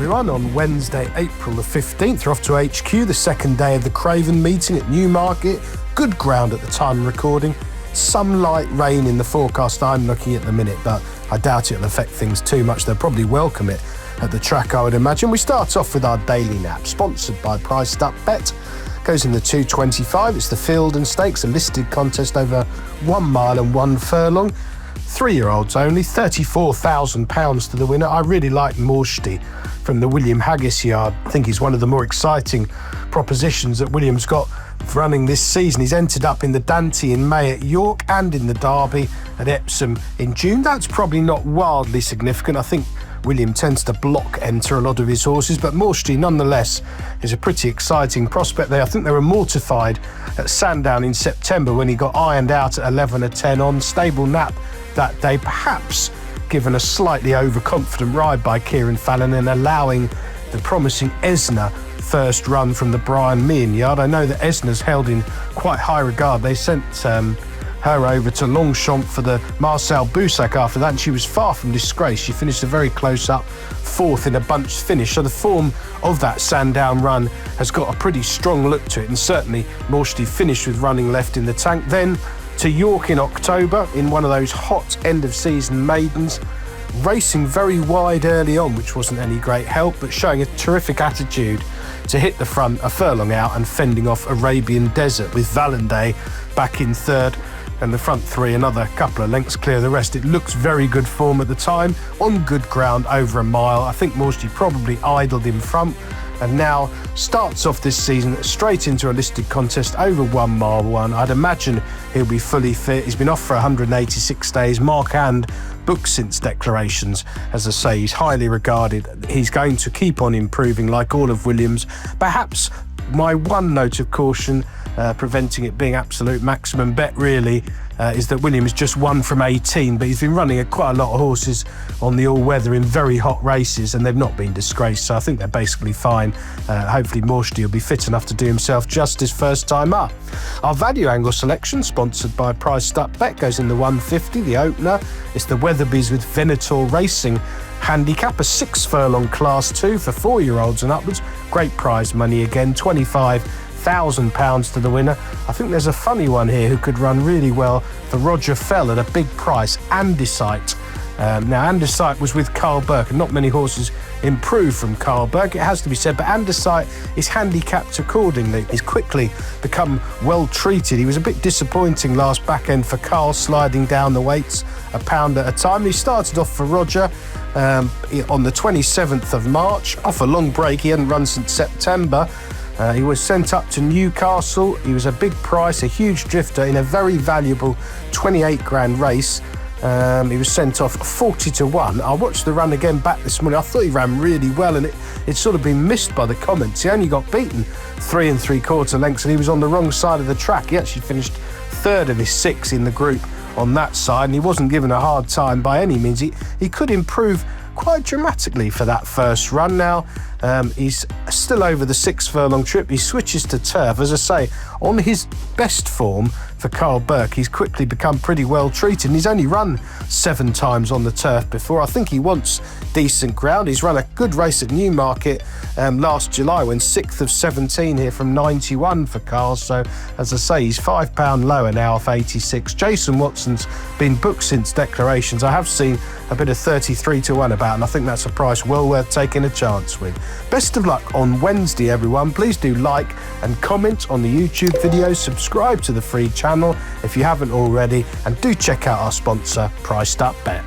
everyone. On Wednesday, April the 15th, we're off to HQ, the second day of the Craven meeting at Newmarket. Good ground at the time of recording. Some light rain in the forecast I'm looking at the minute, but I doubt it'll affect things too much. They'll probably welcome it at the track, I would imagine. We start off with our daily nap, sponsored by Priced Up Bet. Goes in the 225. It's the Field Stakes, a listed contest over 1 mile and 1 furlong. 3-year-olds only, £34,000 to the winner. I really like Morsty from the William Haggis yard. I think he's one of the more exciting propositions that William's got running this season. He's entered up in the Dante in May at York and in the Derby at Epsom in June. That's probably not wildly significant. I think William tends to block enter a lot of his horses, but Morsty nonetheless is a pretty exciting prospect there. I think they were mortified at Sandown in September when he got ironed out at 11-10 on stable nap that day, perhaps given a slightly overconfident ride by Kieran Fallon and allowing the promising Esna first run from the Brian Meehan yard. I know that Esna's held in quite high regard. They sent her over to Longchamp for the Marcel Boussac after that, and she was far from disgrace. She finished a very close-up fourth in a bunched finish. So the form of that Sandown run has got a pretty strong look to it, and certainly Morsty finished with running left in the tank. Then to York in October in one of those hot end-of-season maidens, racing very wide early on, which wasn't any great help, but showing a terrific attitude to hit the front a furlong out and fending off Arabian Desert with Valendé back in third, and the front three another couple of lengths clear of the rest. It looks very good form at the time, on good ground over a mile. I think Morsty probably idled in front, and now starts off this season straight into a listed contest over 1 mile 1. I'd imagine he'll be fully fit. He's been off for 186 days. Mark Hand booked since declarations. As I say, he's highly regarded. He's going to keep on improving like all of Williams. Perhaps my one note of caution, preventing it being absolute maximum bet really, is that Williams just won from 18, but he's been running quite a lot of horses on the all-weather in very hot races, and they've not been disgraced, so I think they're basically fine. Hopefully Morsty will be fit enough to do himself justice first time up. Our value angle selection, sponsored by Priced Up Bet, goes in the 150, the opener. It's the Weatherby's with Venator Racing handicap, a 6 furlong class 2 for 4-year-olds and upwards. Great prize money again, £25,000 to the winner. I think there's a funny one here who could run really well for Roger Fell at a big price, Andesite. Now, Andesite was with Carl Burke, and not many horses improved from Carl Burke, it has to be said, but Andesite is handicapped accordingly. He's quickly become well treated. He was a bit disappointing last back end for Carl, sliding down the weights a pound at a time. He started off for Roger on the 27th of March, off a long break. He hadn't run since September. He was sent up to Newcastle. He was a big price, a huge drifter in a very valuable 28 grand race. He was sent off 40-1. I watched the run again back this morning. I thought he ran really well, and it's sort of been missed by the comments. He only got beaten 3 3/4 lengths, and he was on the wrong side of the track. He actually finished third of his 6 in the group on that side, and he wasn't given a hard time by any means. He could improve quite dramatically for that first run. Now he's still over the 6 furlong trip. He switches to turf. As I say, on his best form for Carl Burke, he's quickly become pretty well treated, and he's only run 7 times on the turf before. I think he wants decent ground. He's run a good race at Newmarket last July, when 6th of 17 here from 91 for Carl. So as I say, he's £5 lower now off 86. Jason Watson's been booked since declarations. I have seen a bit of 33-1 about, and I think that's a price well worth taking a chance with. Best of luck on Wednesday, everyone. Please do like and comment on the YouTube video, subscribe to the free channel if you haven't already, and do check out our sponsor, Priced Up Bet.